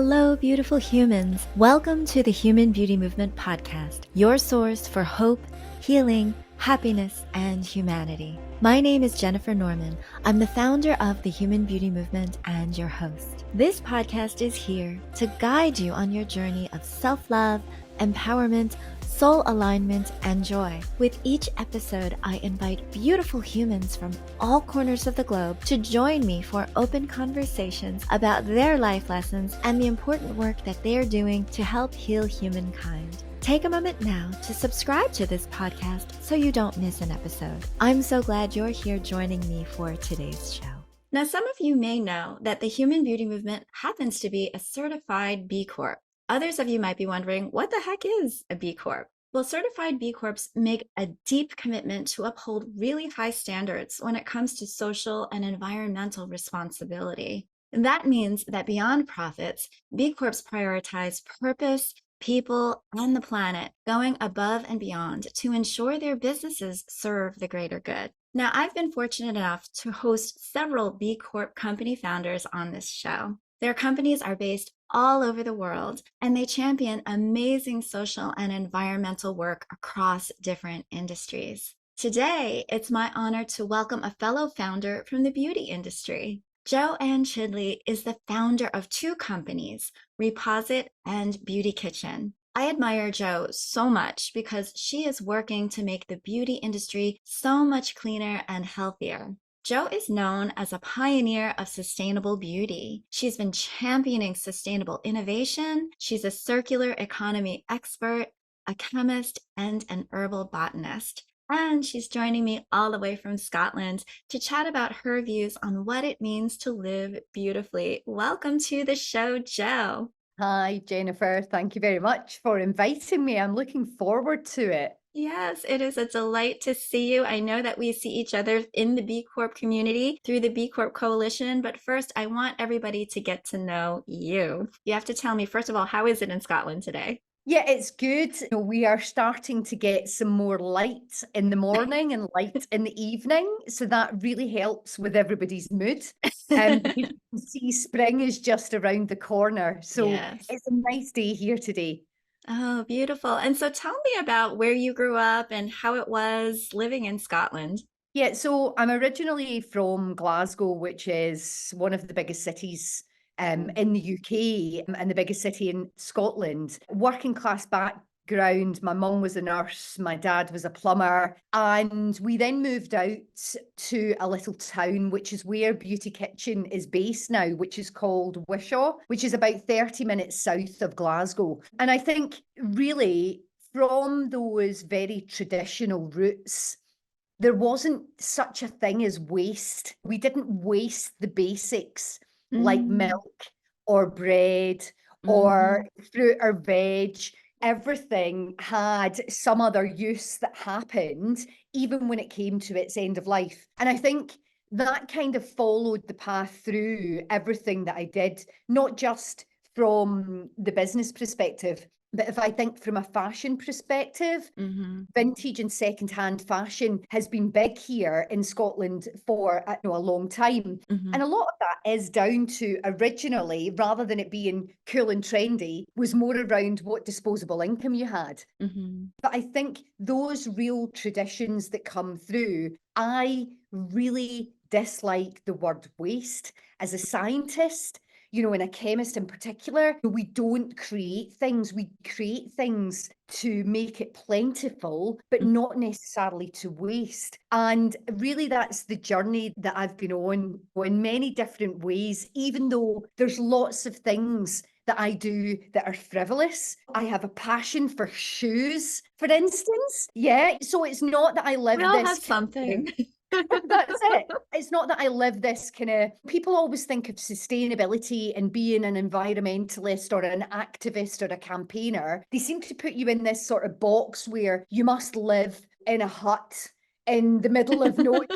Hello, beautiful humans. Welcome to the Human Beauty Movement podcast, your source for hope, healing, happiness, and humanity. My name is Jennifer Norman. I'm the founder of the Human Beauty Movement and your host. This podcast is here to guide you on your journey of self-love, empowerment, soul alignment, and joy. With each episode, I invite beautiful humans from all corners of the globe to join me for open conversations about their life lessons and the important work that they are doing to help heal humankind. Take a moment now to subscribe to this podcast so you don't miss an episode. I'm so glad you're here joining me for today's show. Now, some of you may know that the Human Beauty Movement happens to be a certified B Corp. Others of you might be wondering, what the heck is a B Corp? Well, certified B Corps make a deep commitment to uphold really high standards when it comes to social and environmental responsibility. And that means that beyond profits, B Corps prioritize purpose, people, and the planet, going above and beyond to ensure their businesses serve the greater good. Now, I've been fortunate enough to host several B Corp company founders on this show. Their companies are based all over the world, and they champion amazing social and environmental work across different industries. Today, it's my honor to welcome a fellow founder from the beauty industry. Joanne Chidley is the founder of two companies, Reposit and Beauty Kitchen. I admire Jo so much because she is working to make the beauty industry so much cleaner and healthier. Jo is known as a pioneer of sustainable beauty. She's been championing sustainable innovation. She's a circular economy expert, a chemist, and an herbal botanist. And she's joining me all the way from Scotland to chat about her views on what it means to live beautifully. Welcome to the show, Jo. Hi, Jennifer. Thank you very much for inviting me. I'm looking forward to it. Yes, it is a delight to see you. I know that we see each other in the B Corp community through the B Corp Coalition, but first I want everybody to get to know you. You have to tell me, first of all, how is it in Scotland today? Yeah, it's good. We are starting to get some more light in the morning and light in the evening. So that really helps with everybody's mood. You can see spring is just around the corner. So Yes. it's a nice day here today. Oh, beautiful. And so tell me about where you grew up and how it was living in Scotland. Yeah, so I'm originally from Glasgow, which is one of the biggest cities in the UK and the biggest city in Scotland. Working class background, my mum was a nurse, my dad was a plumber, and we then moved out to a little town, which is where Beauty Kitchen is based now, which is called Wishaw, which is about 30 minutes south of Glasgow. And I think really from those very traditional roots, there wasn't such a thing as waste. We didn't waste the basics like milk or bread or fruit or veg. Everything had some other use that happened, even when it came to its end of life. And I think that kind of followed the path through everything that I did, not just from the business perspective, but if I think from a fashion perspective, vintage and secondhand fashion has been big here in Scotland for a long time. And a lot of that is down to originally, rather than it being cool and trendy, was more around what disposable income you had. But I think those real traditions that come through, I really dislike the word waste. As a scientist, and a chemist in particular, we don't create things. We create things to make it plentiful, but not necessarily to waste. And really, that's the journey that I've been on in many different ways, even though there's lots of things that I do that are frivolous. I have a passion for shoes, for instance. Yeah. So it's not that I live We all this have something. That's it. It's not that I live this kind of, people always think of sustainability and being an environmentalist or an activist or a campaigner. They seem to put you in this sort of box where you must live in a hut in the middle of nowhere.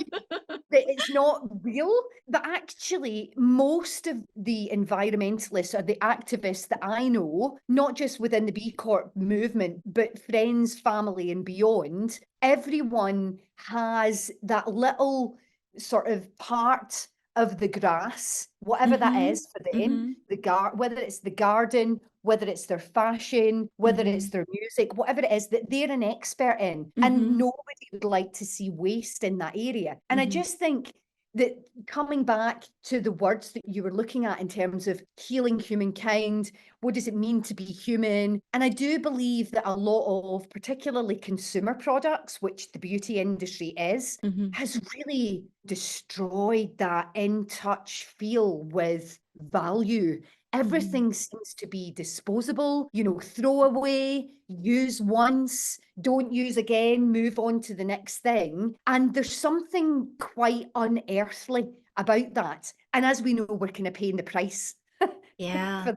That it's not real. But actually, most of the environmentalists or the activists that I know, not just within the B Corp movement, but friends, family, and beyond, everyone has that little sort of part of the grass, whatever that Mm-hmm. is for them, Mm-hmm. whether it's the garden, whether it's their fashion, whether Mm-hmm. it's their music, whatever it is that they're an expert in. And Mm-hmm. nobody would like to see waste in that area. And I Mm-hmm. just think that coming back to the words that you were looking at in terms of healing humankind, what does it mean to be human? And I do believe that a lot of particularly consumer products, which the beauty industry is, Mm-hmm. has really destroyed that in touch feel with value. Mm-hmm. Everything seems to be disposable, throw away, use once, don't use again, move on to the next thing. And there's something quite unearthly about that. And as we know, we're kind of paying the price Yeah. for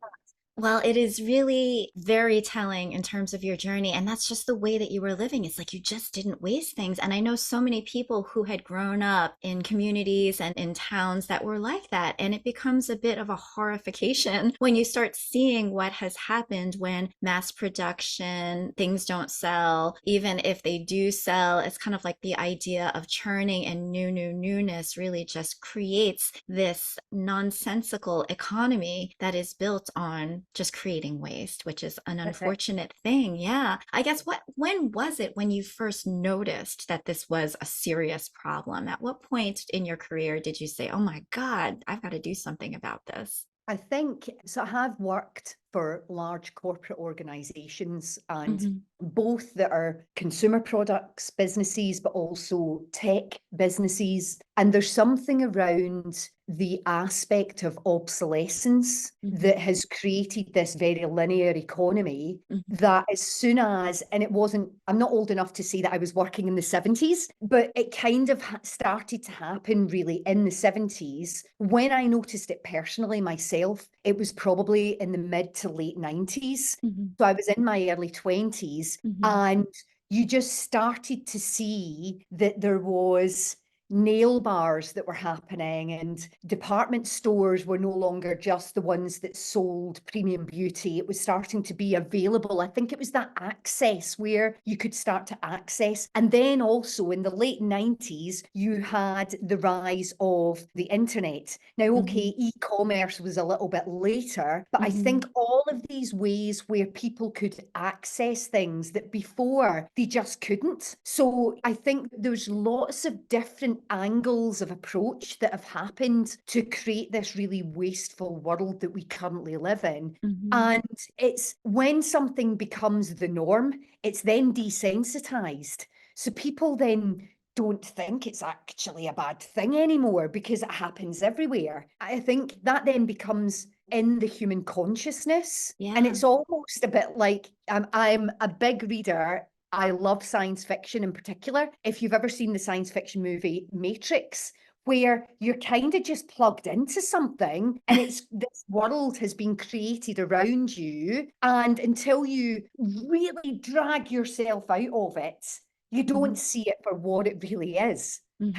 Well, it is really very telling in terms of your journey. And that's just the way that you were living. It's like you just didn't waste things. And I know so many people who had grown up in communities and in towns that were like that. And it becomes a bit of a horrification when you start seeing what has happened when mass production, things don't sell. Even if they do sell, it's kind of like the idea of churning and newness really just creates this nonsensical economy that is built on just creating waste, which is an it. unfortunate thing. Yeah. I guess when was it when you first noticed that this was a serious problem? At what point in your career did you say, oh my God, I've got to do something about this? I think so. I have worked for large corporate organizations, and Hmm. both that are consumer products businesses, but also tech businesses. And there's something around the aspect of obsolescence Hmm. that has created this very linear economy Hmm. that as soon as, and it wasn't, I'm not old enough to say that I was working in the 70s, but it kind of started to happen really in the 70s. When I noticed it personally myself, it was probably in the mid to late 90s. Hmm. So I was in my early 20s, Hmm. and you just started to see that there was nail bars that were happening, and department stores were no longer just the ones that sold premium beauty. It was starting to be available. I think it was that access where you could start to access. And then also in the late 90s, you had the rise of the internet. Now, Hmm. okay, e-commerce was a little bit later, but I Hmm. think all of these ways where people could access things that before they just couldn't. So I think there's lots of different angles of approach that have happened to create this really wasteful world that we currently live in. Hmm. And it's when something becomes the norm, it's then desensitized. So people then don't think it's actually a bad thing anymore because it happens everywhere. I think that then becomes in the human consciousness. And Yeah. it's almost a bit like I'm a big reader. I love science fiction in particular. If you've ever seen the science fiction movie Matrix, where you're kind of just plugged into something and it's this world has been created around you. And until you really drag yourself out of it, you don't Hmm. see it for what it really is. Hmm.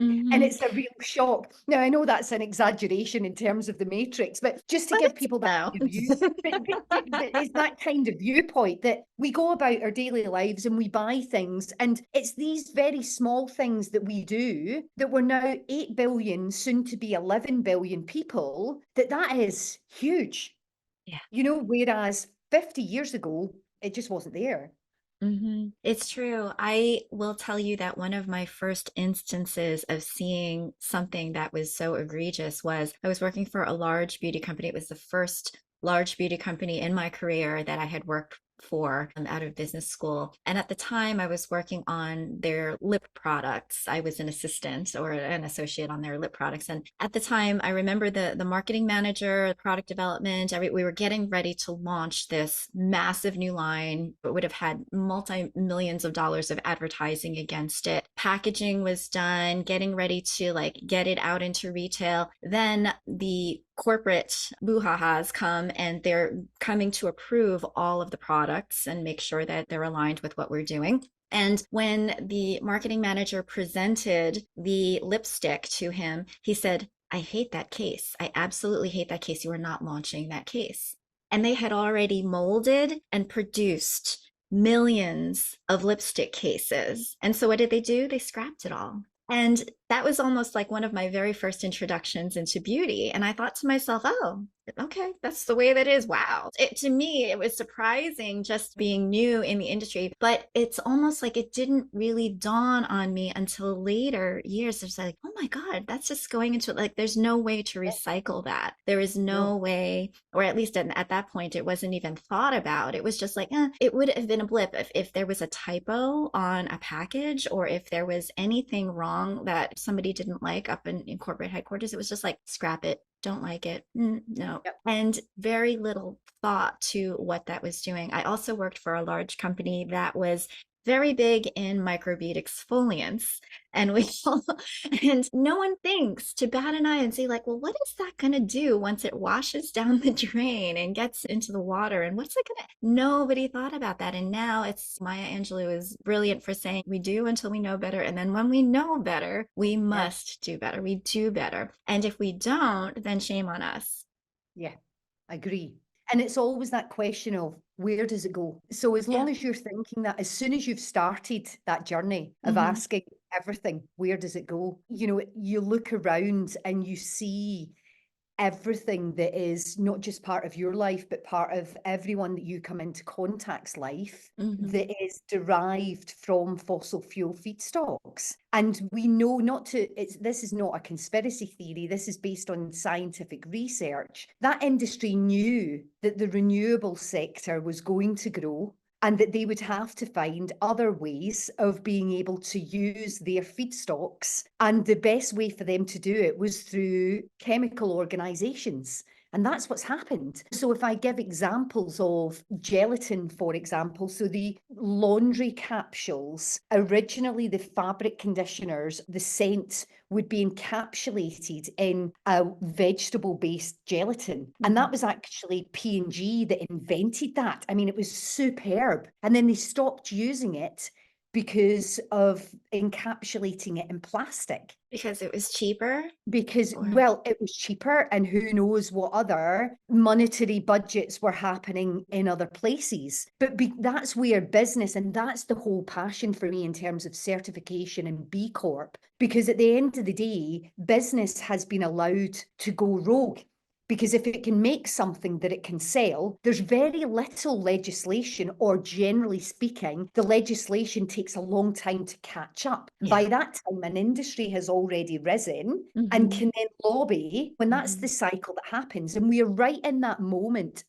And Hmm. it's a real shock. Now, I know that's an exaggeration in terms of the Matrix, but just to But give it's people that no. kind of view, but it's that kind of viewpoint that we go about our daily lives and we buy things. And it's these very small things that we do that we're now 8 billion, soon to be 11 billion people, that is huge. Yeah. Whereas 50 years ago, it just wasn't there. It's true. I will tell you that one of my first instances of seeing something that was so egregious was I was working for a large beauty company. It was the first large beauty company in my career that I had worked for out of business school. And at the time, I was working on their lip products. I was an assistant or an associate on their lip products. And at the time, I remember the marketing manager, product development, we were getting ready to launch this massive new line. It would have had multi-millions of dollars of advertising against it. Packaging was done, getting ready to like get it out into retail. Then the corporate boo-ha-has come and they're coming to approve all of the products and make sure that they're aligned with what we're doing. And when the marketing manager presented the lipstick to him, he said, I hate that case. I absolutely hate that case. You are not launching that case. And they had already molded and produced millions of lipstick cases. And so what did they do? They scrapped it all. And that was almost like one of my very first introductions into beauty. And I thought to myself, oh, okay, that's the way that is. Wow. To me, it was surprising just being new in the industry, but it's almost like it didn't really dawn on me until later years. It's like, oh my God, that's just going into like, there's no way to recycle that. There is no No. way, or at least at that point, it wasn't even thought about. It was just like, it would have been a blip if there was a typo on a package or if there was anything wrong that somebody didn't like up in corporate headquarters. It was just like, scrap it, don't like it. No. Yep. And very little thought to what that was doing. I also worked for a large company that was very big in microbead exfoliants. And we and no one thinks to bat an eye and say, like, well, what is that going to do once it washes down the drain and gets into the water? And what's it going to? Nobody thought about that. And now it's Maya Angelou is brilliant for saying we do until we know better. And then when we know better, we must do better. We do better. And if we don't, then shame on us. Yeah, I agree. And it's always that question of where does it go? So as long as you're thinking that, as soon as you've started that journey of asking everything, where does it go? You know, you look around and you see everything that is not just part of your life, but part of everyone that you come into contact's life that is derived from fossil fuel feedstocks. And we know this is not a conspiracy theory, this is based on scientific research. That industry knew that the renewable sector was going to grow and that they would have to find other ways of being able to use their feedstocks. And the best way for them to do it was through chemical organizations. And that's what's happened. So if I give examples of gelatin, for example, so the laundry capsules, originally the fabric conditioners, the scent would be encapsulated in a vegetable-based gelatin. And that was actually P&G that invented that. I mean, it was superb. And then they stopped using it because of encapsulating it in plastic. Because it was cheaper? Because, well, it was cheaper, and who knows what other monetary budgets were happening in other places. But that's where business, and that's the whole passion for me in terms of certification and B Corp, because at the end of the day, business has been allowed to go rogue. Because if it can make something that it can sell, there's very little legislation, or generally speaking, the legislation takes a long time to catch up. Yeah. By that time, an industry has already risen and can then lobby when that's the cycle that happens. And we are right in that moment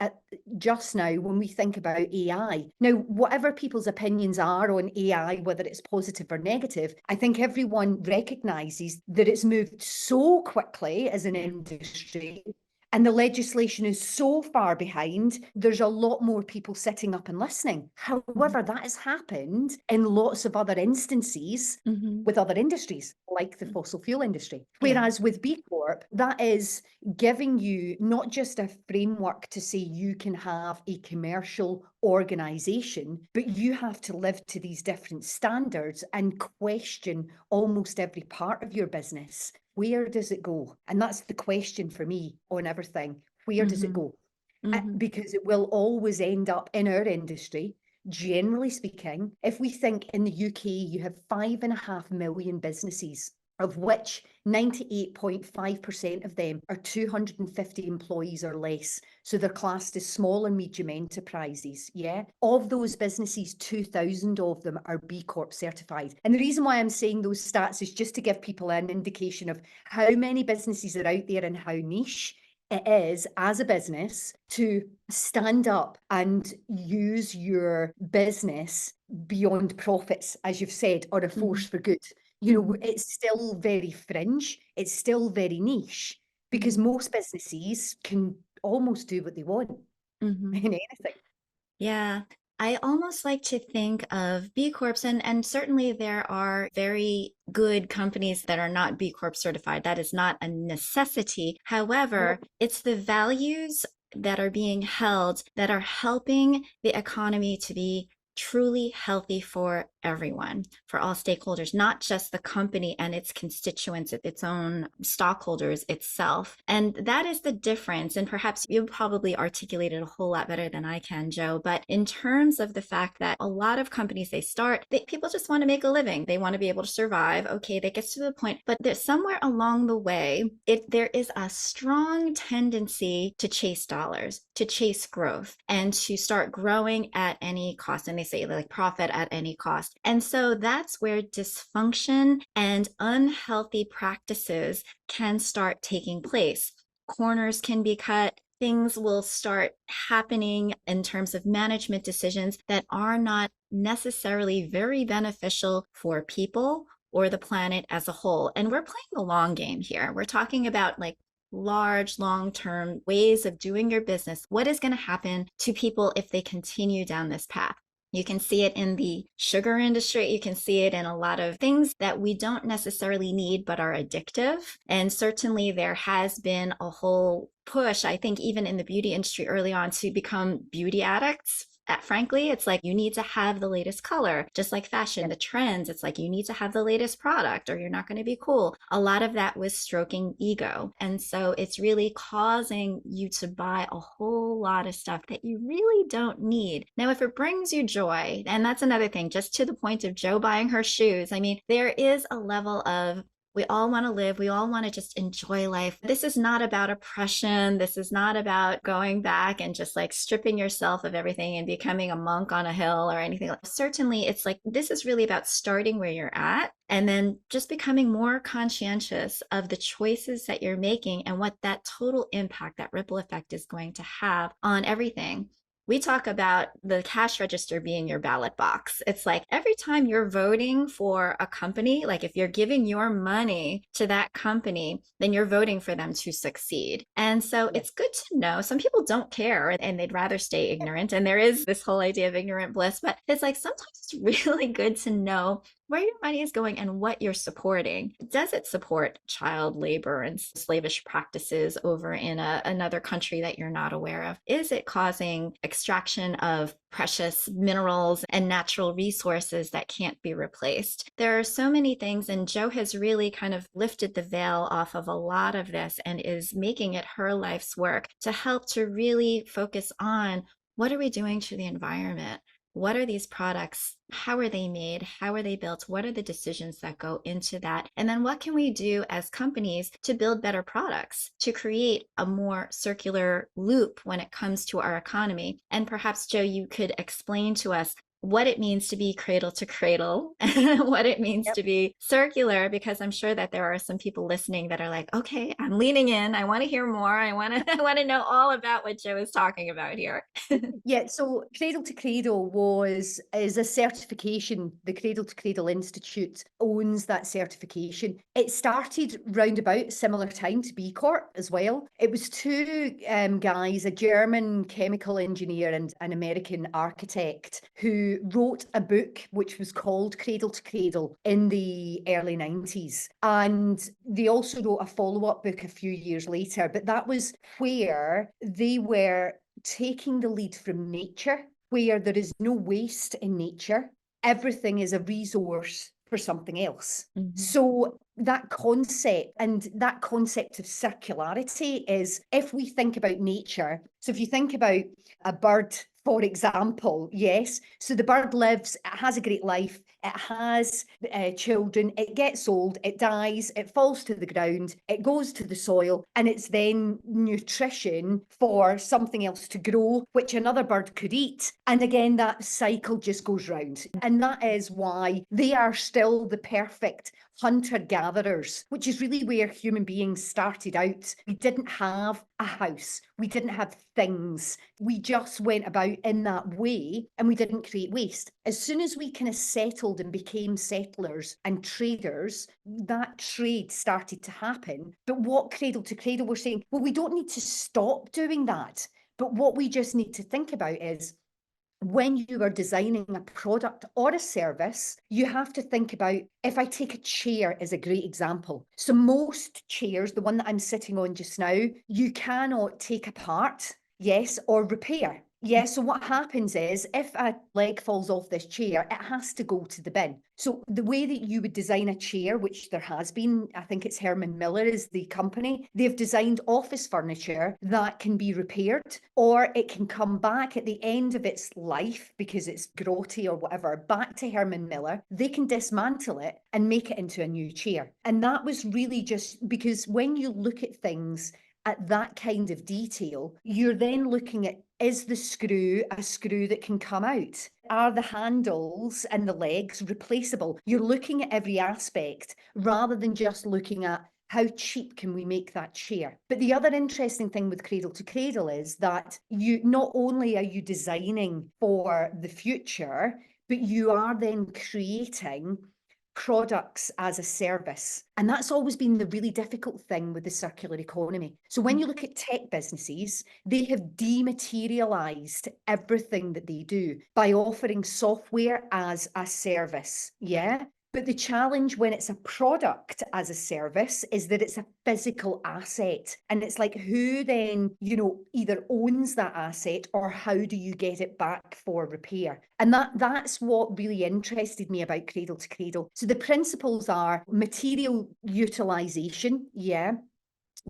just now when we think about AI. Now, whatever people's opinions are on AI, whether it's positive or negative, I think everyone recognises that it's moved so quickly as an industry. And the legislation is so far behind, there's a lot more people sitting up and listening. However, that has happened in lots of other instances with other industries, like the fossil fuel industry. Whereas with B Corp, that is giving you not just a framework to say you can have a commercial organization, but you have to live to these different standards and question almost every part of your business. Where does it go? And that's the question for me on everything. Where does it go? Because it will always end up in our industry, generally speaking. If we think in the UK, you have 5.5 million businesses, of which 98.5% of them are 250 employees or less. So they're classed as small and medium enterprises, yeah? Of those businesses, 2,000 of them are B Corp certified. And the reason why I'm saying those stats is just to give people an indication of how many businesses are out there and how niche it is as a business to stand up and use your business beyond profits, as you've said, or a force for good. You know, it's still very fringe, it's still very niche, because most businesses can almost do what they want in anything. Yeah. I almost like to think of B Corps, and certainly there are very good companies that are not B Corp certified. That is not a necessity. However, it's the values that are being held that are helping the economy to be truly healthy for everyone, for all stakeholders, not just the company and its constituents, its own stockholders itself. And that is the difference. And perhaps you probably articulated a whole lot better than I can, Joe. But in terms of the fact that a lot of companies people just want to make a living. They want to be able to survive. Okay, that gets to the point. But there's somewhere along the way, there is a strong tendency to chase dollars, to chase growth, and to start growing at any cost. And they say like profit at any cost. And so that's where dysfunction and unhealthy practices can start taking place. Corners can be cut. Things will start happening in terms of management decisions that are not necessarily very beneficial for people or the planet as a whole. And we're playing the long game here. We're talking about like large, long-term ways of doing your business. What is going to happen to people if they continue down this path? You can see it in the sugar industry. You can see it in a lot of things that we don't necessarily need, but are addictive. And certainly there has been a whole push, I think, even in the beauty industry early on, to become beauty addicts. Frankly, it's like you need to have the latest color, just like fashion, the trends. It's like you need to have the latest product or you're not going to be cool. A lot of that was stroking ego. And so it's really causing you to buy a whole lot of stuff that you really don't need. Now, if it brings you joy, and that's another thing, just to the point of Joe buying her shoes, I mean, there is a level of we all want to live. We all want to just enjoy life. This is not about oppression. This is not about going back and just like stripping yourself of everything and becoming a monk on a hill or anything. Certainly, it's like this is really about starting where you're at and then just becoming more conscientious of the choices that you're making and what that total impact, that ripple effect is going to have on everything. We talk about the cash register being your ballot box. It's like every time you're voting for a company, like if you're giving your money to that company, then you're voting for them to succeed. And so it's good to know. Some people don't care and they'd rather stay ignorant. And there is this whole idea of ignorant bliss, but it's like sometimes it's really good to know where your money is going and what you're supporting. Does it support child labor and slavish practices over in another country that you're not aware of? Is it causing extraction of precious minerals and natural resources that can't be replaced? There are so many things, and Joe has really kind of lifted the veil off of a lot of this and is making it her life's work to help to really focus on what are we doing to the environment? What are these products? How are they made? How are they built? What are the decisions that go into that? And then what can we do as companies to build better products, to create a more circular loop when it comes to our economy? And perhaps, Joe, you could explain to us what it means to be cradle to cradle, what it means to be circular, because I'm sure that there are some people listening that are like, okay, I'm leaning in. I want to hear more. I want to know all about what Joe is talking about here. Yeah, so Cradle to Cradle is a certification. The Cradle to Cradle Institute owns that certification. It started round about similar time to B Corp as well. It was two guys, a German chemical engineer and an American architect, who wrote a book which was called Cradle to Cradle in the early 90s. And they also wrote a follow-up book a few years later, but that was where they were taking the lead from nature, where there is no waste in nature. Everything is a resource for something else. Mm-hmm. So that concept of circularity is, if we think about nature, so if you think about a bird, for example, yes, so the bird lives, it has a great life, it has children, it gets old, it dies, it falls to the ground, it goes to the soil, and it's then nutrition for something else to grow, which another bird could eat. And again, that cycle just goes round. And that is why they are still the perfect hunter-gatherers, which is really where human beings started out. We didn't have a house. We didn't have things. We just went about in that way and we didn't create waste. As soon as we kind of settled and became settlers and traders, that trade started to happen. But what Cradle to Cradle were saying, well, we don't need to stop doing that. But what we just need to think about is, when you are designing a product or a service, you have to think about, if I take a chair as a great example. So most chairs, the one that I'm sitting on just now, you cannot take apart, yes, or repair. Yeah, so what happens is if a leg falls off this chair, it has to go to the bin. So the way that you would design a chair, which there has been, I think it's Herman Miller is the company, they've designed office furniture that can be repaired, or it can come back at the end of its life because it's grotty or whatever, back to Herman Miller. They can dismantle it and make it into a new chair. And that was really just because when you look at things at that kind of detail, you're then looking at, is the screw a screw that can come out? Are the handles and the legs replaceable? You're looking at every aspect rather than just looking at how cheap can we make that chair? But the other interesting thing with Cradle to Cradle is that you not only are you designing for the future, but you are then creating products as a service. And that's always been the really difficult thing with the circular economy. So when you look at tech businesses, they have dematerialized everything that they do by offering software as a service. Yeah. But the challenge when it's a product as a service is that it's a physical asset. And it's like, who then, either owns that asset or how do you get it back for repair? And that's what really interested me about Cradle to Cradle. So the principles are material utilization, yeah,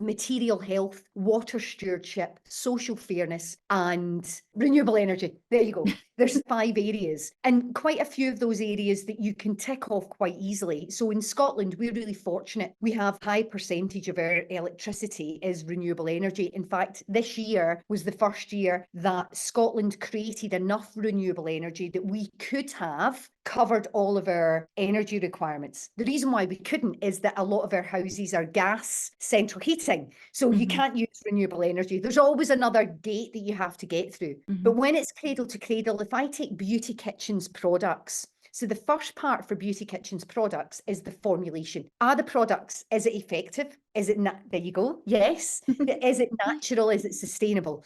material health, water stewardship, social fairness, and renewable energy. There you go. There's 5 areas, and quite a few of those areas that you can tick off quite easily. So in Scotland, we're really fortunate. We have high percentage of our electricity is renewable energy. In fact, this year was the first year that Scotland created enough renewable energy that we could have covered all of our energy requirements. The reason why we couldn't is that a lot of our houses are gas central heating. So you can't use renewable energy. There's always another gate that you have to get through. But when it's Cradle to Cradle, if I take Beauty Kitchen's products, so the first part for Beauty Kitchen's products is the formulation. Are the products, is it effective? Is it, there you go. Yes. Is it natural? Is it sustainable?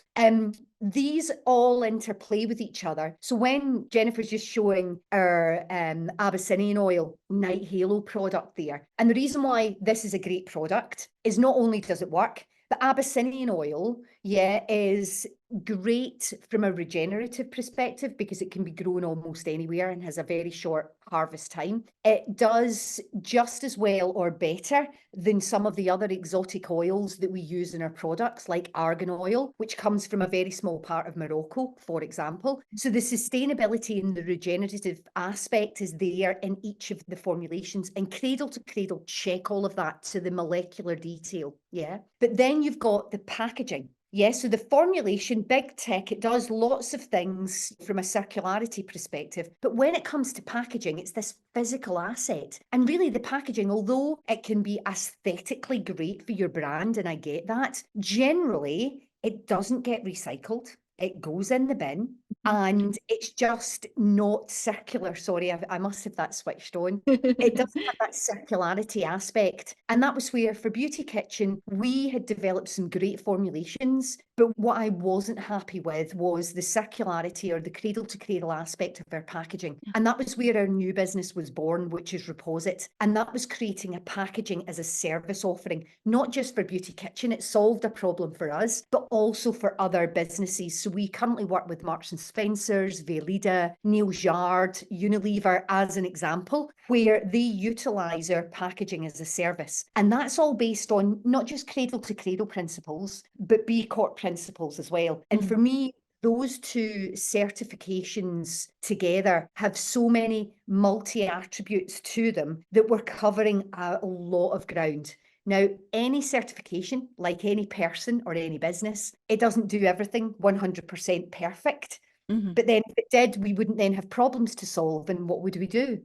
These all interplay with each other. So when Jennifer's just showing our Abyssinian oil Night Halo product there, and the reason why this is a great product is not only does it work, but Abyssinian oil, is great from a regenerative perspective because it can be grown almost anywhere and has a very short harvest time. It does just as well or better than some of the other exotic oils that we use in our products, like argan oil, which comes from a very small part of Morocco, for example. So the sustainability and the regenerative aspect is there in each of the formulations, and Cradle to Cradle check all of that to the molecular detail. Yeah. But then you've got the packaging. Yes, so the formulation, big tech, it does lots of things from a circularity perspective. But when it comes to packaging, it's this physical asset. And really the packaging, although it can be aesthetically great for your brand, and I get that, generally it doesn't get recycled. It goes in the bin and it's just not circular. Sorry, I must have that switched on. It doesn't have that circularity aspect. And that was where for Beauty Kitchen, we had developed some great formulations. But what I wasn't happy with was the circularity or the cradle to cradle aspect of our packaging. And that was where our new business was born, which is Reposit. And that was creating a packaging as a service offering, not just for Beauty Kitchen. It solved a problem for us, but also for other businesses. So we currently work with Marks and Spencer's, Veleda, Neil's Yard, Unilever as an example, where they utilise our packaging as a service. And that's all based on not just cradle to cradle principles, but B Corp principles as well. And for me, those two certifications together have so many multi-attributes to them that we're covering a lot of ground. Now, any certification, like any person or any business, it doesn't do everything 100% perfect. But then if it did, we wouldn't then have problems to solve. And what would we do?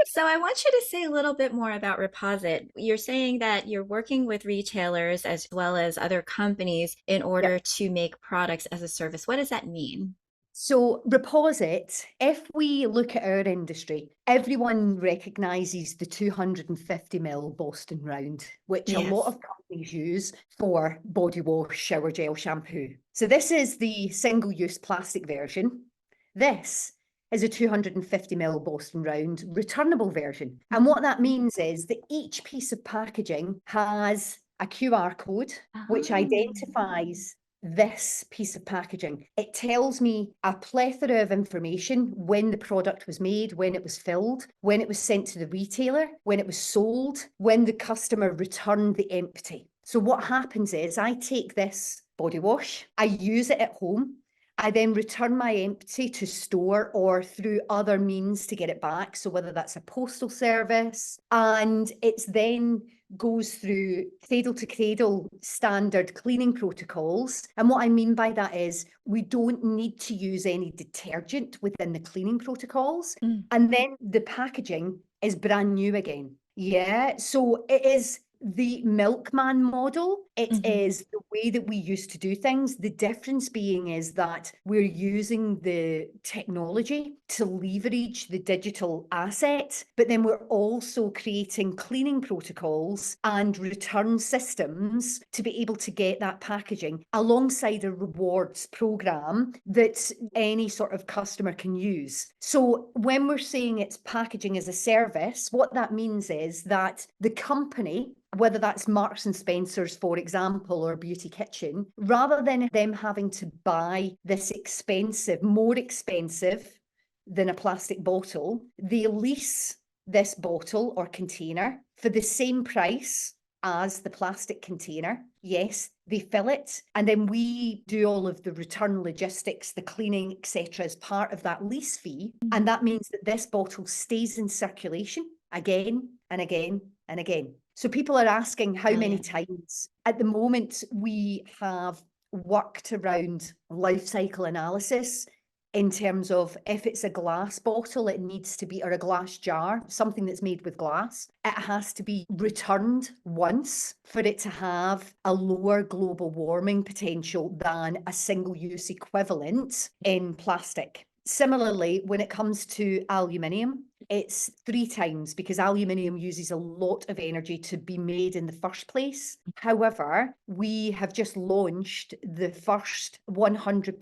So I want you to say a little bit more about Reposit. You're saying that you're working with retailers as well as other companies in order to make products as a service. What does that mean? So Reposit, if we look at our industry, everyone recognises the 250ml Boston Round, which a lot of companies use for body wash, shower gel, shampoo. So this is the single-use plastic version. This is a 250ml Boston Round returnable version. And what that means is that each piece of packaging has a QR code, which identifies this piece of packaging. It tells me a plethora of information: when the product was made, when it was filled, when it was sent to the retailer, when it was sold, when the customer returned the empty. So what happens is I take this body wash, I use it at home, I then return my empty to store or through other means to get it back. So whether that's a postal service, and it's then goes through cradle to cradle standard cleaning protocols. And what I mean by that is we don't need to use any detergent within the cleaning protocols. And then the packaging is brand new again. Yeah. So it is the milkman model. It is the way that we used to do things. The difference being is that we're using the technology to leverage the digital asset, but then we're also creating cleaning protocols and return systems to be able to get that packaging alongside a rewards program that any sort of customer can use. So when we're saying it's packaging as a service, what that means is that the company, whether that's Marks and Spencer's, for example, or Beauty Kitchen, rather than them having to buy this expensive, more expensive than a plastic bottle, they lease this bottle or container for the same price as the plastic container. Yes, they fill it, and then we do all of the return logistics, the cleaning, etc., as part of that lease fee. And that means that this bottle stays in circulation again and again and again. So people are asking how many times. At the moment, we have worked around life cycle analysis in terms of if it's a glass bottle, it needs to be, or a glass jar, something that's made with glass, it has to be returned once for it to have a lower global warming potential than a single-use equivalent in plastic. Similarly, when it comes to aluminium, it's 3 times, because aluminium uses a lot of energy to be made in the first place. However, we have just launched the first 100%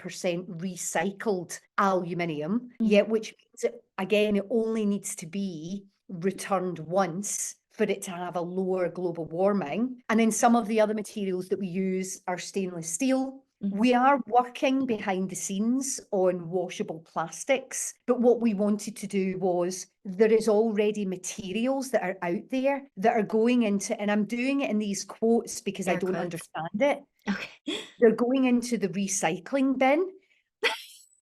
recycled aluminium, which means it, again, it only needs to be returned once for it to have a lower global warming. And then some of the other materials that we use are stainless steel. We are working behind the scenes on washable plastics, but what we wanted to do was, there is already materials that are out there that are going into, and I'm doing it in these quotes because I don't understand it. Okay. They're going into the recycling bin.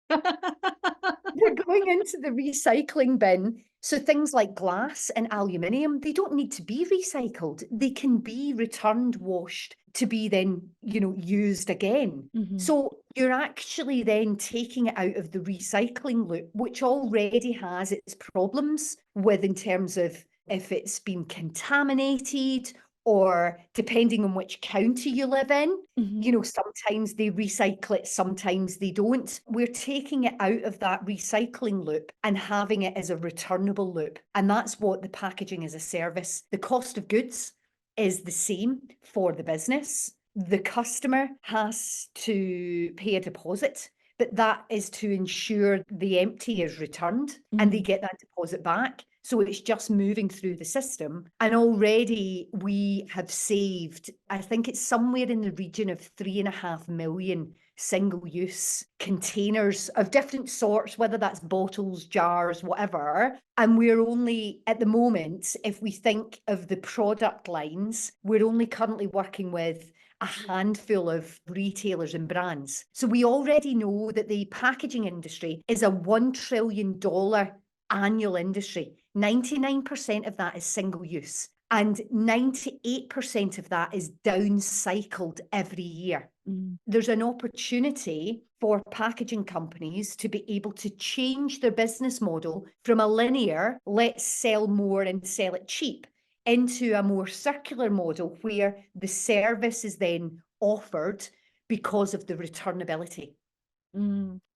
They're going into the recycling bin. So things like glass and aluminium, they don't need to be recycled. They can be returned, washed, to be then, used again. So you're actually then taking it out of the recycling loop, which already has its problems with, in terms of if it's been contaminated, or depending on which county you live in, sometimes they recycle it, sometimes they don't. We're taking it out of that recycling loop and having it as a returnable loop. And that's what the packaging as a service, the cost of goods is the same for the business. The customer has to pay a deposit, but that is to ensure the empty is returned and they get that deposit back. So it's just moving through the system. And already we have saved, I think it's somewhere in the region of 3.5 million single-use containers of different sorts, whether that's bottles, jars, whatever. And we're only, at the moment, if we think of the product lines, we're only currently working with a handful of retailers and brands. So we already know that the packaging industry is a $1 trillion annual industry. 99% of that is single use, and 98% of that is downcycled every year. There's an opportunity for packaging companies to be able to change their business model from a linear, let's sell more and sell it cheap, into a more circular model where the service is then offered because of the returnability.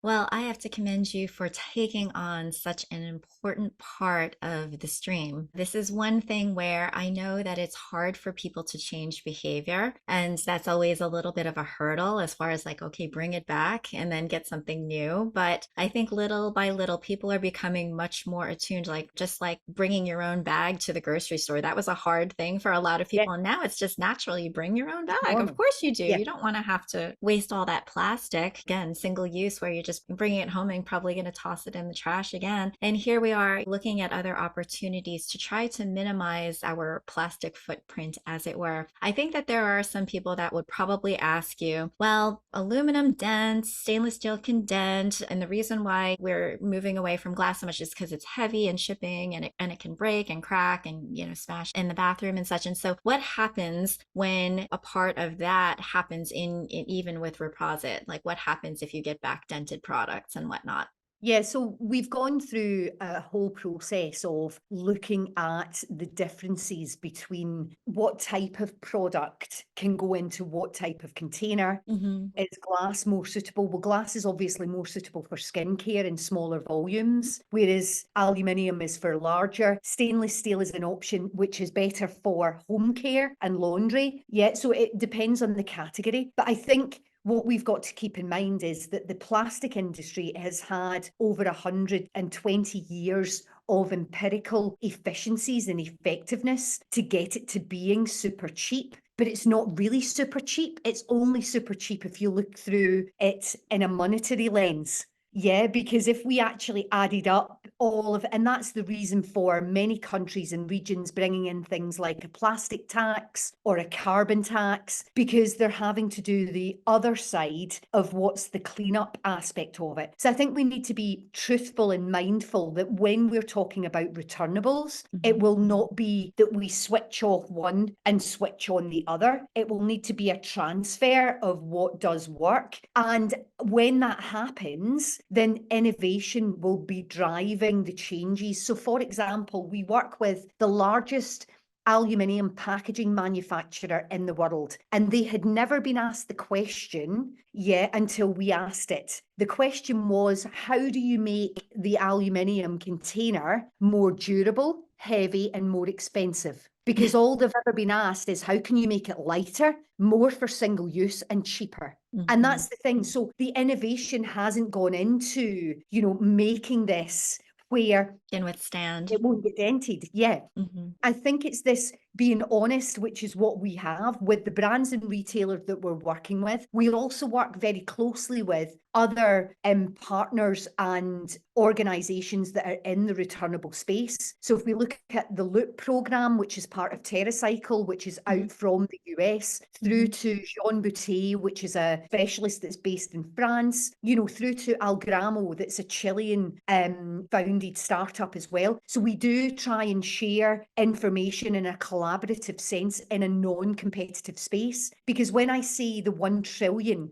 Well, I have to commend you for taking on such an important part of the stream. This is one thing where I know that it's hard for people to change behavior. And that's always a little bit of a hurdle as far as like, okay, bring it back and then get something new. But I think little by little, people are becoming much more attuned, like just like bringing your own bag to the grocery store. That was a hard thing for a lot of Yeah, people. And now it's just natural. You bring your own it's bag. Of normal. course you do. Yeah. You don't want to have to waste all that plastic. Again, single use where you're just bringing it home and probably going to toss it in the trash again. And here we are looking at other opportunities to try to minimize our plastic footprint, as it were. I think that there are some people that would probably ask you, well, aluminum dents, stainless steel can dent. And the reason why we're moving away from glass so much is because it's heavy and shipping and it can break and crack and, smash in the bathroom and such. And so what happens when a part of that happens in even with Reposit? Like what happens if you get back dented products and whatnot? Yeah, so we've gone through a whole process of looking at the differences between what type of product can go into what type of container. Mm-hmm. Is glass more suitable? Well, glass is obviously more suitable for skincare in smaller volumes, whereas aluminium is for larger. Stainless steel is an option which is better for home care and laundry. Yeah, so it depends on the category. But I think what we've got to keep in mind is that the plastic industry has had over 120 years of empirical efficiencies and effectiveness to get it to being super cheap. But it's not really super cheap. It's only super cheap if you look through it in a monetary lens. Yeah, because if we actually added up all of, and that's the reason for many countries and regions bringing in things like a plastic tax or a carbon tax, because they're having to do the other side of what's the cleanup aspect of it. So I think we need to be truthful and mindful that when we're talking about returnables, it will not be that we switch off one and switch on the other. It will need to be a transfer of what does work. And when that happens, then innovation will be driving the changes. So, for example, we work with the largest aluminium packaging manufacturer in the world, and they had never been asked the question yet until we asked it. The question was, how do you make the aluminium container more durable, heavy, and more expensive? Because all they've ever been asked is, how can you make it lighter, more for single use, and cheaper? And that's the thing. So the innovation hasn't gone into, making this where Can withstand. it won't get dented. Yeah. Mm-hmm. I think it's this being honest, which is what we have with the brands and retailers that we're working with. We also work very closely with other partners and organisations that are in the returnable space. So if we look at the Loop programme, which is part of TerraCycle, which is out from the US, through to Jean Boutet, which is a specialist that's based in France, through to Algramo, that's a Chilean founded startup as well. So we do try and share information in a collaborative sense in a non-competitive space, because when I see the $1 trillion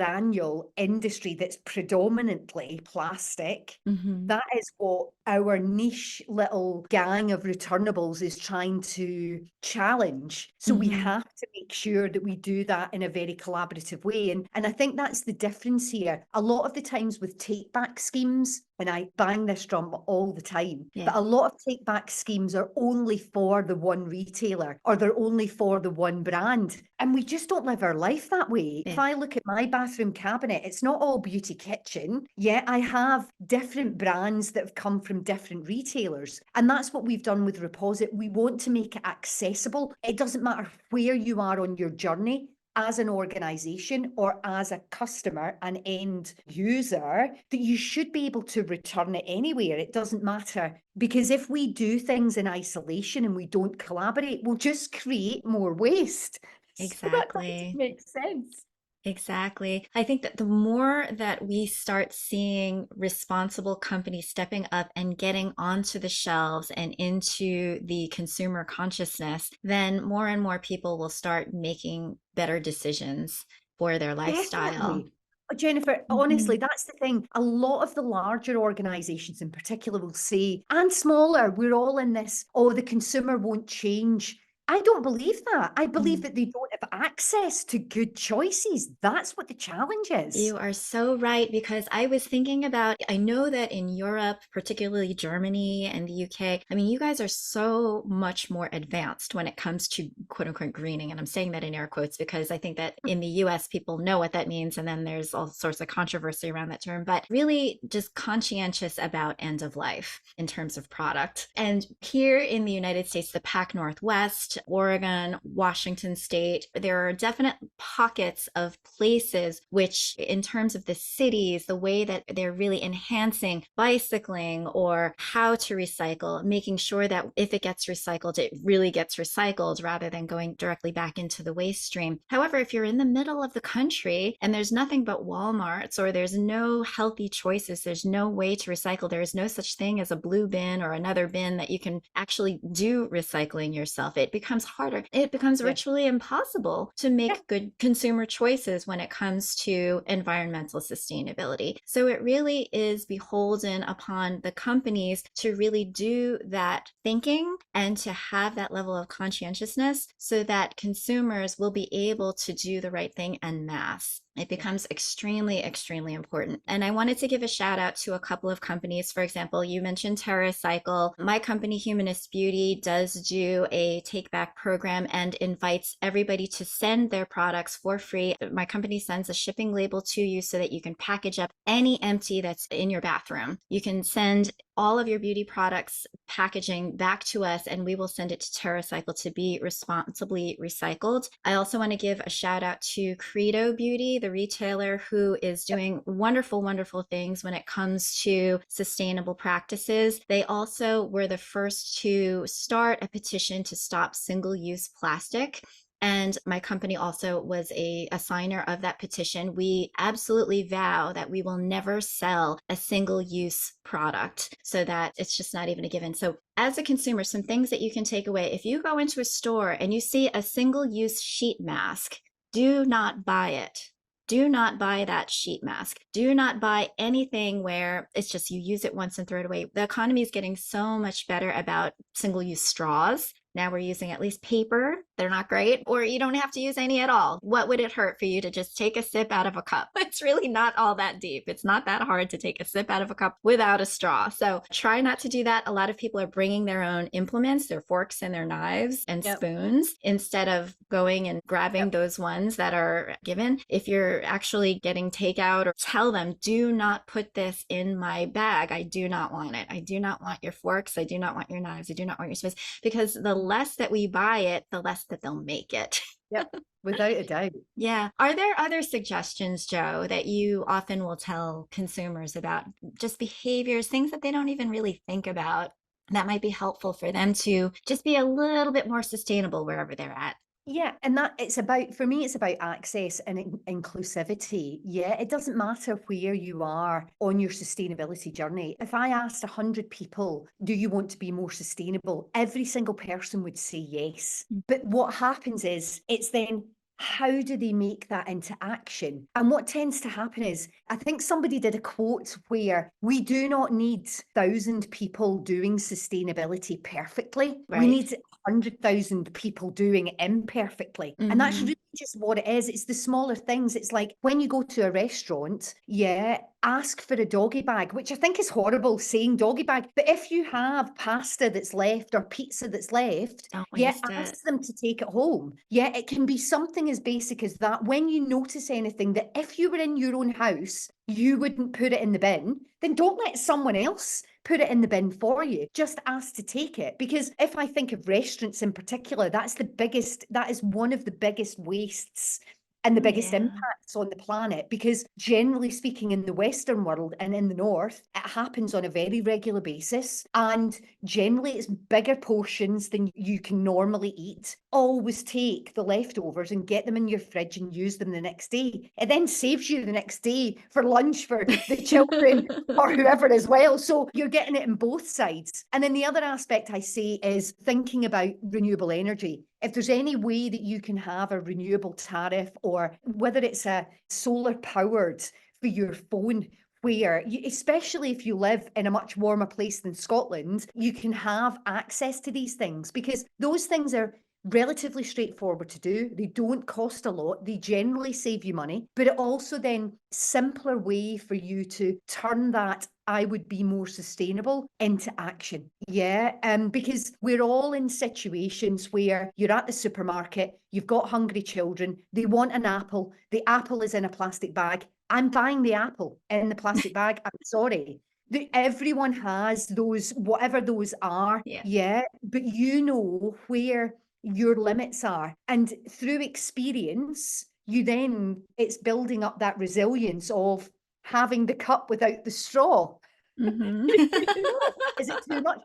annual industry that's predominantly plastic, that is what our niche little gang of returnables is trying to challenge. So we have to make sure that we do that in a very collaborative way. And I think that's the difference here. A lot of the times with take back schemes, and I bang this drum all the time, but a lot of take back schemes are only for the one retailer, or they're only for the one brand. And we just don't live our life that way. If I look at my bathroom cabinet, it's not all Beauty Kitchen. Yeah, I have different brands that have come from different retailers. And that's what we've done with Reposit. We want to make it accessible. It doesn't matter where you are on your journey as an organization or as a customer, an end user, that you should be able to return it anywhere. It doesn't matter. Because if we do things in isolation and we don't collaborate, we'll just create more waste. Exactly. So that makes sense. Exactly. I think that the more that we start seeing responsible companies stepping up and getting onto the shelves and into the consumer consciousness, then more and more people will start making better decisions for their lifestyle. Definitely. Jennifer, honestly, that's the thing. A lot of the larger organizations in particular will say, and smaller, we're all in this, oh, the consumer won't change. I don't believe that. I believe that they don't have access to good choices. That's what the challenge is. You are so right, because I was thinking about, I know that in Europe, particularly Germany and the UK, I mean, you guys are so much more advanced when it comes to quote unquote greening. And I'm saying that in air quotes because I think that in the US, people know what that means. And then there's all sorts of controversy around that term, but really just conscientious about end of life in terms of product. And here in the United States, the Pac Northwest, Oregon, Washington State, there are definite pockets of places which, in terms of the cities, the way that they're really enhancing bicycling or how to recycle, making sure that if it gets recycled, it really gets recycled rather than going directly back into the waste stream. However, if you're in the middle of the country and there's nothing but Walmarts, or there's no healthy choices, there's no way to recycle, there is no such thing as a blue bin or another bin that you can actually do recycling yourself, it becomes harder. It becomes virtually impossible to make good consumer choices when it comes to environmental sustainability. So it really is beholden upon the companies to really do that thinking and to have that level of conscientiousness so that consumers will be able to do the right thing en masse. It becomes extremely, extremely important. And I wanted to give a shout out to a couple of companies. For example, you mentioned TerraCycle. My company, Humanist Beauty, does do a take back program and invites everybody to send their products for free. My company sends a shipping label to you so that you can package up any empty that's in your bathroom. You can send all of your beauty products packaging back to us, and we will send it to TerraCycle to be responsibly recycled. I also want to give a shout out to Cradle Beauty, the retailer, who is doing wonderful, wonderful things when it comes to sustainable practices. They also were the first to start a petition to stop single-use plastic. And my company also was a signer of that petition. We absolutely vow that we will never sell a single-use product, so that it's just not even a given. So as a consumer, some things that you can take away. If you go into a store and you see a single-use sheet mask, do not buy it. Do not buy that sheet mask. Do not buy anything where it's just you use it once and throw it away. The economy is getting so much better about single-use straws. Now we're using at least paper. They're not great. Or you don't have to use any at all. What would it hurt for you to just take a sip out of a cup? It's really not all that deep. It's not that hard to take a sip out of a cup without a straw. So try not to do that. A lot of people are bringing their own implements, their forks and their knives and spoons, instead of going and grabbing those ones that are given. If you're actually getting takeout, or tell them, do not put this in my bag. I do not want it. I do not want your forks. I do not want your knives. I do not want your spoons. Because the less that we buy it, the less that they'll make it. Yep, without a doubt. Yeah. Are there other suggestions, Joe, that you often will tell consumers about just behaviors, things that they don't even really think about, that might be helpful for them to just be a little bit more sustainable wherever they're at? Yeah, and that it's about, for me, it's about access and inclusivity. Yeah, it doesn't matter where you are on your sustainability journey. If I asked 100 people, do you want to be more sustainable? Every single person would say yes. But what happens is, it's then, how do they make that into action? And what tends to happen is, I think somebody did a quote where we do not need 1,000 people doing sustainability perfectly. Right. We need 100,000 people doing it imperfectly. And that's really just what it is. It's the smaller things. It's like when you go to a restaurant, ask for a doggy bag, which I think is horrible saying doggy bag. But if you have pasta that's left or pizza that's left, ask them to take it home. Yeah, it can be something as basic as that. When you notice anything that if you were in your own house, you wouldn't put it in the bin, then don't let someone else put it in the bin for you. Just ask to take it. Because if I think of restaurants in particular, that is one of the biggest wastes and the biggest impacts on the planet, because generally speaking, in the Western world and in the North, it happens on a very regular basis. And generally it's bigger portions than you can normally eat. Always take the leftovers and get them in your fridge and use them the next day. It then saves you the next day for lunch for the children or whoever as well. So you're getting it in both sides. And then the other aspect I see is thinking about renewable energy. If there's any way that you can have a renewable tariff, or whether it's a solar powered for your phone, where you, especially if you live in a much warmer place than Scotland, you can have access to these things, because those things are relatively straightforward to do. They don't cost a lot. They generally save you money, but it also then simpler way for you to turn that I would be more sustainable into action. Yeah. Because we're all in situations where you're at the supermarket, you've got hungry children, they want an apple, the apple is in a plastic bag. I'm buying the apple in the plastic bag. I'm sorry. Everyone has those, whatever those are. Yeah. But you know where your limits are. And through experience, it's building up that resilience of having the cup without the straw. Mm-hmm. Is it too much?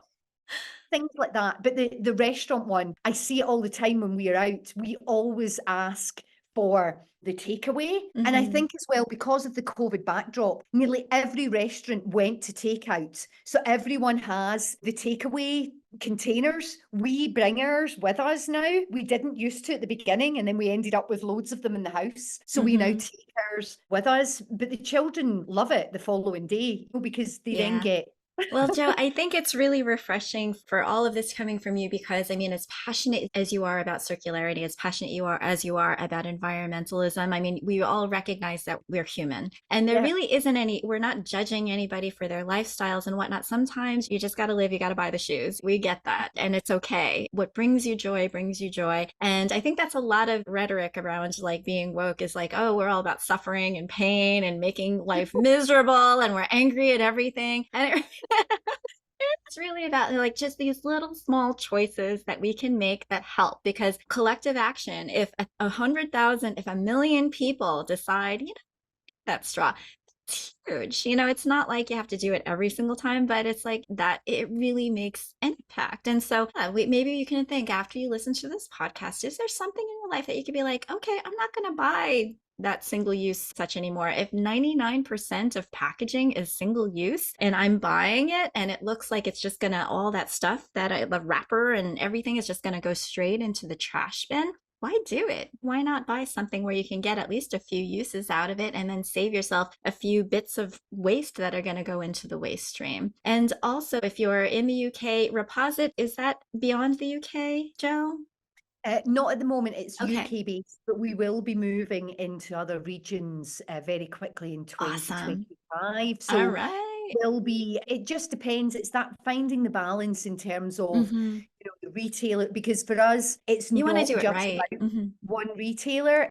Things like that. But the restaurant one, I see it all the time when we are out. We always ask for the takeaway. And I think as well, because of the COVID backdrop, nearly every restaurant went to takeout. So everyone has the takeaway containers. We bring ours with us now. We didn't used to at the beginning, and then we ended up with loads of them in the house. So we now take ours with us. But the children love it the following day because they then get. Well, Jo, I think it's really refreshing for all of this coming from you because, I mean, as passionate as you are about circularity, as passionate as you are about environmentalism, I mean, we all recognize that we're human and there really isn't we're not judging anybody for their lifestyles and whatnot. Sometimes you just got to live, you got to buy the shoes. We get that and it's okay. What brings you joy brings you joy. And I think that's a lot of rhetoric around like being woke is like, oh, we're all about suffering and pain and making life miserable and we're angry at everything. And it's really about like just these little small choices that we can make that help because collective action, if 100,000, if 1,000,000 people decide, you know, that straw, it's huge. You know, it's not like you have to do it every single time, but it's like that it really makes an impact. And so maybe you can think after you listen to this podcast, is there something in your life that you could be like, okay, I'm not going to buy that single use such anymore. If 99% of packaging is single use and I'm buying it and it looks like it's just gonna, all that stuff that the wrapper and everything is just gonna go straight into the trash bin, why do it? Why not buy something where you can get at least a few uses out of it and then save yourself a few bits of waste that are going to go into the waste stream? And also, if you're in the UK, Reposit, is that beyond the UK, Jo? Not at the moment, it's Okay. UK based, but we will be moving into other regions very quickly in 2025. So All right. it just depends. It's that finding the balance in terms of you know, the retailer, because for us, it's you not do it just right. about one retailer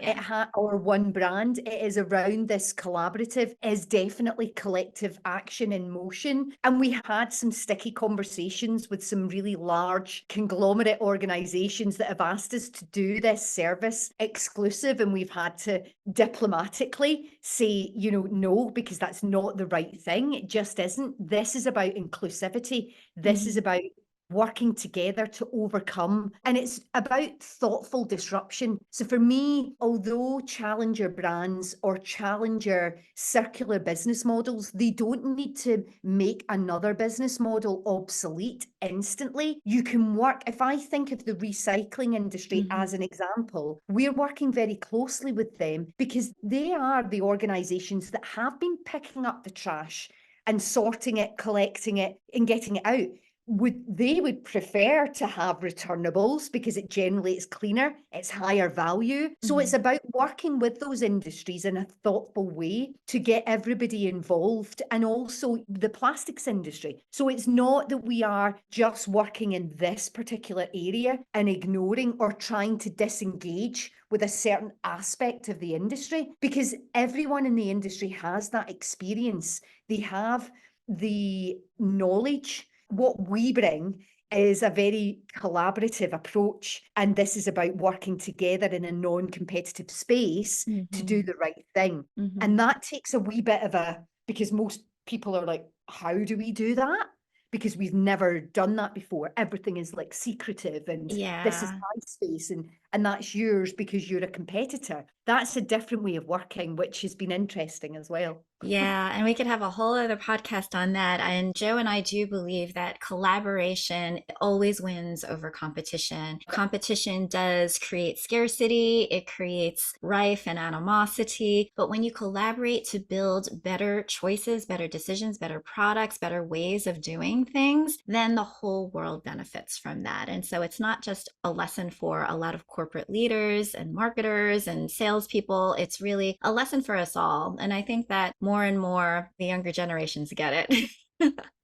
or one brand. It is around this collaborative, is definitely collective action in motion. And we had some sticky conversations with some really large conglomerate organizations that have asked us to do this service exclusive. And we've had to diplomatically say, you know, no, because that's not the right thing. It just isn't. This is about inclusivity. This is about working together to overcome. And it's about thoughtful disruption. So for me, although challenger brands or challenger circular business models, they don't need to make another business model obsolete instantly. You can work, if I think of the recycling industry as an example, we're working very closely with them because they are the organizations that have been picking up the trash and sorting it, collecting it, and getting it out. They would prefer to have returnables because it generates cleaner, it's higher value. So it's about working with those industries in a thoughtful way to get everybody involved, and also the plastics industry. So it's not that we are just working in this particular area and ignoring or trying to disengage with a certain aspect of the industry, because everyone in the industry has that experience. They have the knowledge. What we bring is a very collaborative approach, and this is about working together in a non-competitive space to do the right thing. And that takes a wee bit of because most people are like, how do we do that? Because we've never done that before. Everything is like secretive and this is my space. And and that's yours because you're a competitor. That's a different way of working, which has been interesting as well. Yeah, and we could have a whole other podcast on that. And Joe and I do believe that collaboration always wins over competition. Competition does create scarcity, it creates rife and animosity. But when you collaborate to build better choices, better decisions, better products, better ways of doing things, then the whole world benefits from that. And so it's not just a lesson for a lot of corporate leaders and marketers and salespeople. It's really a lesson for us all. And I think that more and more the younger generations get it.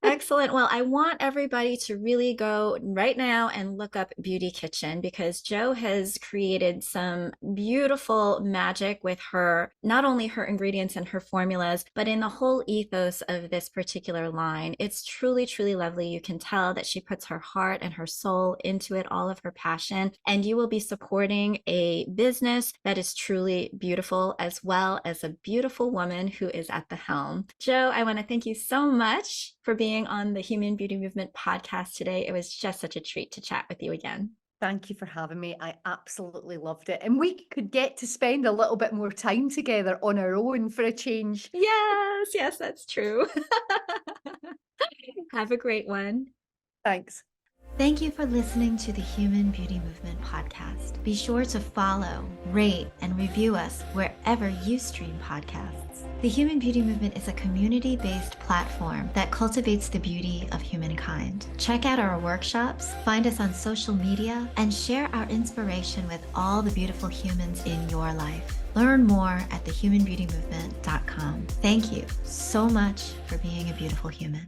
Excellent. Well, I want everybody to really go right now and look up Beauty Kitchen, because Joe has created some beautiful magic with her, not only her ingredients and her formulas, but in the whole ethos of this particular line. It's truly, truly lovely. You can tell that she puts her heart and her soul into it, all of her passion, and you will be supporting a business that is truly beautiful, as well as a beautiful woman who is at the helm. Joe, I want to thank you so much for being on the Human Beauty Movement podcast today. It was just such a treat to chat with you again. Thank you for having me. I absolutely loved it. And we could get to spend a little bit more time together on our own for a change. Yes, that's true. Have a great one. Thanks. Thank you for listening to the Human Beauty Movement podcast. Be sure to follow, rate, and review us wherever you stream podcasts. The Human Beauty Movement is a community-based platform that cultivates the beauty of humankind. Check out our workshops, find us on social media, and share our inspiration with all the beautiful humans in your life. Learn more at thehumanbeautymovement.com. Thank you so much for being a beautiful human.